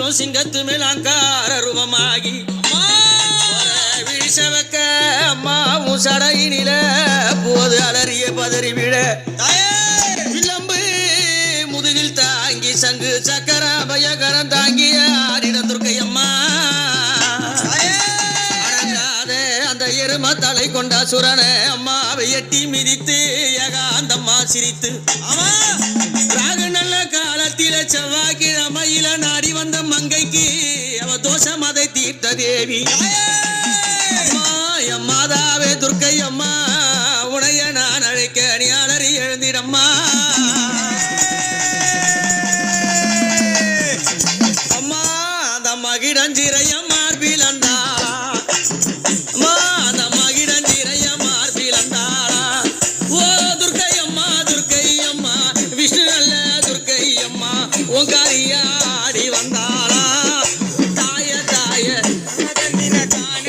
பார்க்கும் சிங்கத்து மேலாங்கார ரூபமாகி வீழ்ச்சவக்க அம்மாவும் சடையினில போது அலறிய பதறி விழ விளம்பு முதுகில் தாங்கி சங்கு சக்கர பயகரம் தாங்கிய ஆடிடம் துர்க்கையம்மா அடங்காத அந்த எரும தலை கொண்ட சுரன அம்மாவை எட்டி மிதித்து ஏகாந்தம்மா சிரித்து ராகு நல்ல காலத்தில செவ்வாய்க்கிழமையில நாடி வந்த மங்கைக்கு அவ தோஷம் அதை தீர்த்த தேவி மாதாவே துர்க்கை அம்மா உடைய நான் அழைக்க நீ அலறி எழுந்திடம்மா அம்மா அந்த மகிடஞ்சிறைய மார்பில் அந்தாளா அம்மா அந்த மகிடஞ்சிறைய மார்பில் அந்தாளா ஓ துர்க்கை அம்மா விஷ்ணு நல்ல துர்க்கை அம்மா ஓங்காரியாடி வந்தாளா தாய தாய காண